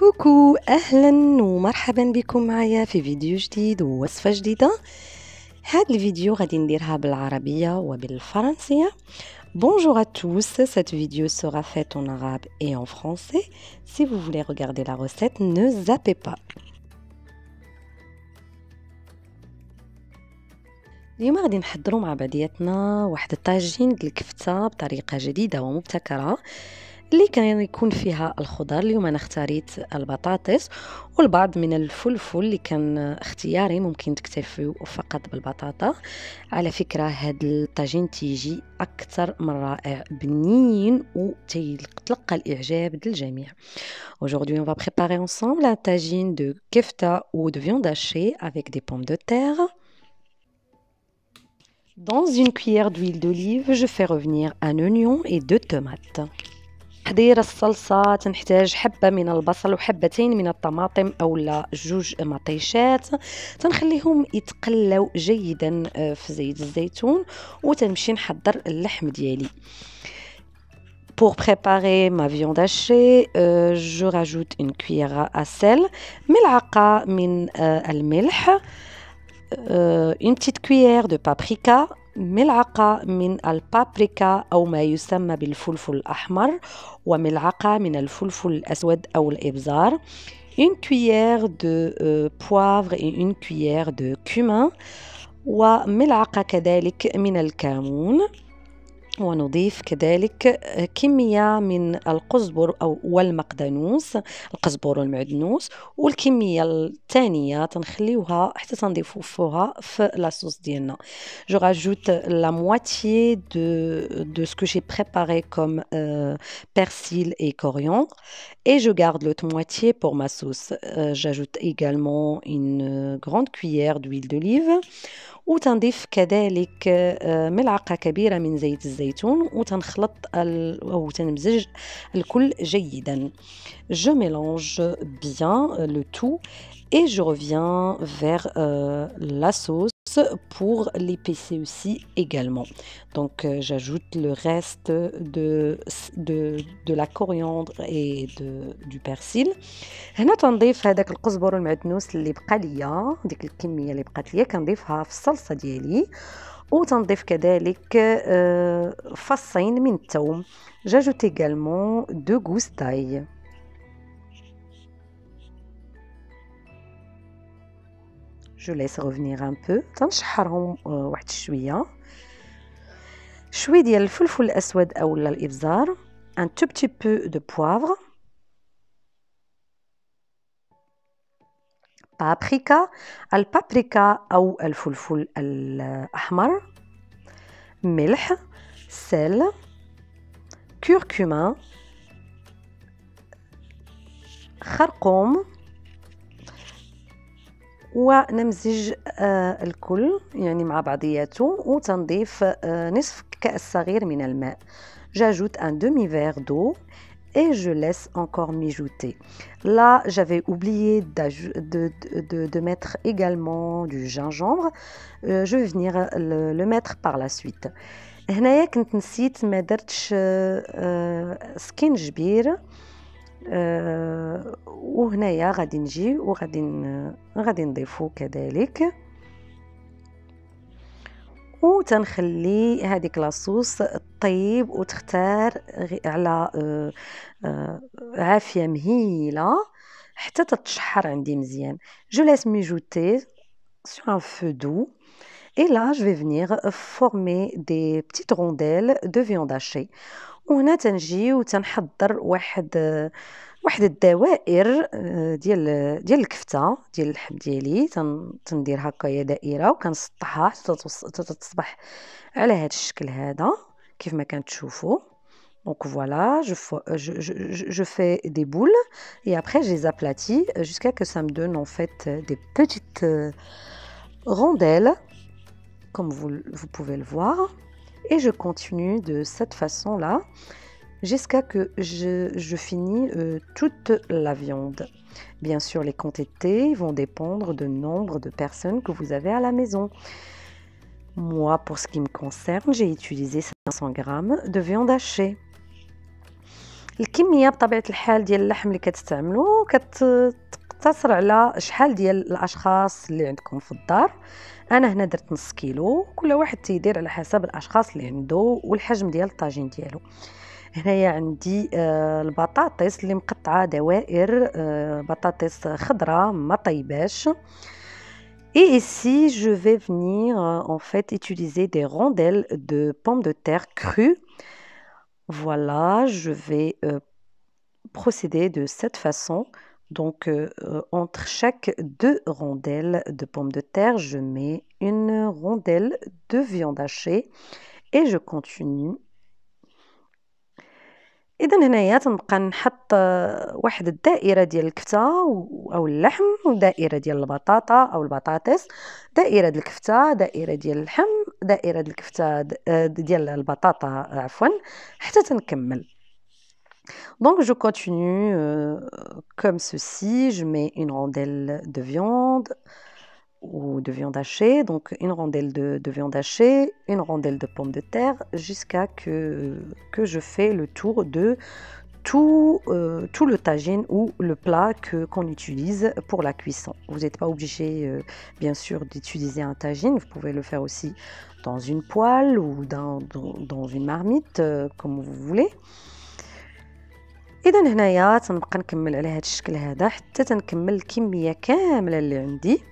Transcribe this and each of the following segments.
كوكو، اهلا ومرحبا بكم معايا في فيديو جديد ووصفه جديده. هذا الفيديو غادي نديرها بالعربيه وبالفرنسيه. Bonjour à tous, cette vidéo sera faite en arabe et en français. Si vous voulez regarder la recette, ne zappez pas. اليوم غادي نحضروا مع بعضياتنا واحد الطاجين ديال الكفته بطريقه جديده ومبتكره اللي كان يكون فيها الخضر. اليوم انا اختاريت البطاطس والبعض من الفلفل اللي كان اختياري، ممكن تكتفوا فقط بالبطاطا. على فكره هذا الطاجين تيجي اكثر من رائع، بنين وتلقى الاعجاب ديال الجميع. Aujourd'hui, on va préparer ensemble un tagine de kefta ou de viande hachée avec des pommes de terre. Dans une cuillère d'huile d'olive, je fais revenir un oignon et 2 tomates. تحضير الصلصة تنحتاج حبة من البصل وحبتين من الطماطم أو لا 2 مطيشات، تنخليهم يتقلوا جيدا في زيت الزيتون وتنمشي نحضر اللحم ديالي. Pour préparer ma viande hachée, je rajoute une cuillère à sel, ملعقة من الملح، une petite cuillère de paprika، ملعقة من البابريكا أو ما يسمى بالفلفل الأحمر، وملعقة من الفلفل الأسود أو الإبزار، une cuillère de poivre et une cuillère de cumin، وملعقة كذلك من الكمون. ونضيف كذلك كمية من القزبر أو والمقدنوس، القزبر والمعدنوس، والكمية الثانية تنخليوها حتى تنضيفوها في لاصوص ديالنا. Je rajoute la moitié de ce que j'ai préparé comme persil et coriandre et je garde l'autre moitié pour ma sauce. J'ajoute également une grande cuillère d'huile d'olive وتنضيف كذلك ملعقة كبيرة من زيت الزيتون وتنخلط أو تنمزج الكل جيدا. Je mélange bien le tout et je reviens vers la sauce pour l'épaisser aussi également. Donc j'ajoute le reste de la coriandre et du persil. هنا تنضيف هذاك القزبر والمعدنوس اللي بقى ليا، ديك الكميه اللي بقات ليا كنضيفها في الصلصه ديالي، وتنضيف كذلك فصين من الثوم. j'ajoute également 2 gousses d'ail. je laisse revenir un peu تنشحرهم واحد شويه ديال الفلفل الاسود او الابزار، un tout petit peu de poivre، بابريكا، البابريكا أو الفلفل الأحمر، ملح، سل، كركما، خرقوم، ونمزج الكل يعني مع بعضياته وتنضيف نصف كأس صغير من الماء. j'ajoute un demi-verre d'eau et je laisse encore mijoter. Là, j'avais oublié de mettre également du gingembre. Je vais venir le mettre par la suite. هنايا كنت نسيت ما درتش سكينجبير، وهنايا غادي نجي وغادي نضيفو كذلك، وتنخلي هذيك لاصوص طيب وتختار على عافية مهيلة حتى تتشحر عندي مزيان. je laisse mijoter sur un feu doux et là je vais venir former des petites rondelles de viande hachée. وهنا تنجي وتنحضر واحد الدوائر ديال الكفته ديال اللحم ديالي، تندير هكايا دائره وكنسطحها حتى تصبح على هذا الشكل هذا كيف ما كنتشوفوا. donc voilà, je fais des boules et après je les aplatis jusqu'à que ça me donne en fait des petites rondelles comme vous pouvez le voir, et je continue de cette façon là jusqu'à que je finis toute la viande. Bien sûr, les quantités vont dépendre du nombre de personnes que vous avez à la maison. Moi, pour ce qui me concerne, j'ai utilisé 500 g de viande hachée. الكميه بطبيعه الحال ديال اللحم اللي كتستعملوا كتقتصر على شحال ديال الاشخاص اللي عندكم في الدار. انا هنا درت نص كيلو، كل واحد تيدير على حسب الاشخاص اللي عنده والحجم ديال الطاجين ديالو. هنايا عندي البطاطس اللي مقطعه دوائر، بطاطس خضراء ما طيباش. Et ici, je vais venir en fait utiliser des rondelles de pommes de terre crues. Voilà, je vais procéder de cette façon. Donc, entre chaque 2 rondelles de pommes de terre, je mets une rondelle de viande hachée et je continue. إذن هنايا تنبقى نحط واحد الدائرة ديال الكفتة أو اللحم، ودائرة ديال البطاطا أو البطاطس، دائرة ديال الكفتة، دائرة ديال اللحم، دائرة ديال الكفتة ديال البطاطا عفوا، حتى تنكمل. Donc je continue comme ceci, je mets une rondelle de viande ou de viande hachée, donc une rondelle de viande hachée, une rondelle de pommes de terre, jusqu'à que je fais le tour de tout le tagine ou le plat qu'on utilise pour la cuisson. Vous n'êtes pas obligé, bien sûr, d'utiliser un tagine. Vous pouvez le faire aussi dans une poêle ou dans une marmite, comme vous voulez. إذن هنايا تنبقى نكمل على هذا الشكل هذا حتى تنكمل الكمية كاملة اللي عندي.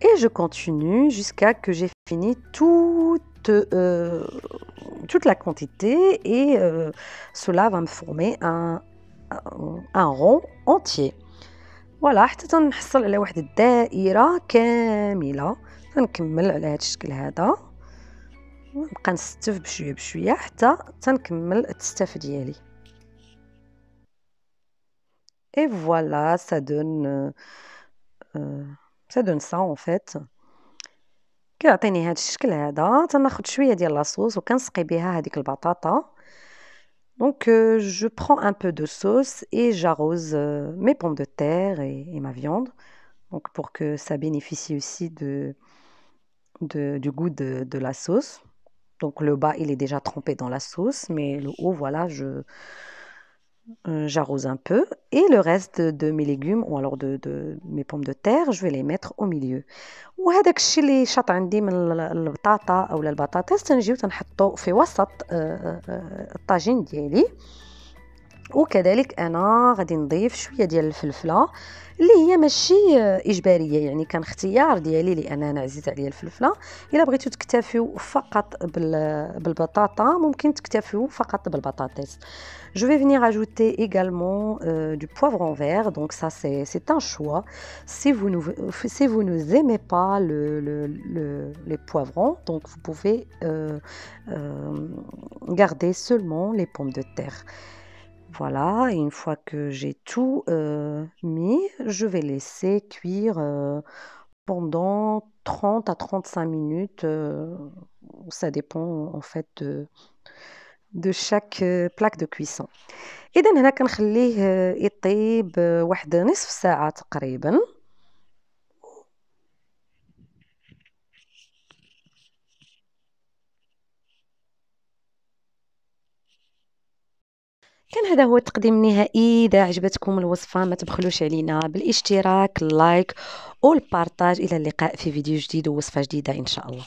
Et je continue jusqu'à que j'ai fini toute la quantité et cela va me former un rond entier. Voilà, حتى تنحصل على واحد الدائرة كاملة. تنكمل على هذا الشكل هذا ونبقى نستف بشوية بشوية حتى تنكمل التستاف ديالي. Et voilà, ça donne ça en fait. كيعطيني هذا الشكل هذا. تناخذ شويه ديال لاصوص وكنسقي بها هذيك البطاطا. Donc je prends un peu de sauce et j'arrose mes pommes de terre et ma viande. Donc pour que ça bénéficie aussi du goût de la sauce. Donc le bas il est déjà trempé dans la sauce, mais le haut voilà, j'arrose un peu et le reste de mes légumes ou alors de mes pommes de terre, je vais les mettre au milieu. وهذاك الشيء اللي شاط عندي من البطاطا او البطاطس تنجيو تنحطو في وسط الطاجين ديالي. وكذلك انا غادي نضيف شويه ديال الفلفله اللي هي ماشي اجباريه، يعني كان اختيار ديالي لان انا عزيز عليا الفلفله. الا بغيتو تكتفيو فقط بالبطاطا ممكن تكتفيو فقط بالبطاطس. Je vais venir ajouter également du poivron vert, donc ça c'est un choix. Si vous ne aimez pas les poivrons, donc vous pouvez garder seulement les pommes de terre. Voilà, et une fois que j'ai tout mis, je vais laisser cuire pendant 30 à 35 minutes. Ça dépend en fait de chaque plaque de cuisson. إذا هنا كنخليه يطيب واحد نصف ساعة تقريبا. كان هذا هو التقديم النهائي. إذا عجبتكم الوصفة ما تبخلوش علينا بالاشتراك، اللايك والبارطاج. إلى اللقاء في فيديو جديد ووصفة جديدة إن شاء الله.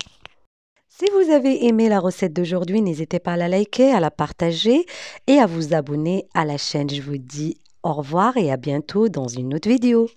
Si vous avez aimé la recette d'aujourd'hui, n'hésitez pas à la liker, à la partager et à vous abonner à la chaîne. Je vous dis au revoir et à bientôt dans une autre vidéo.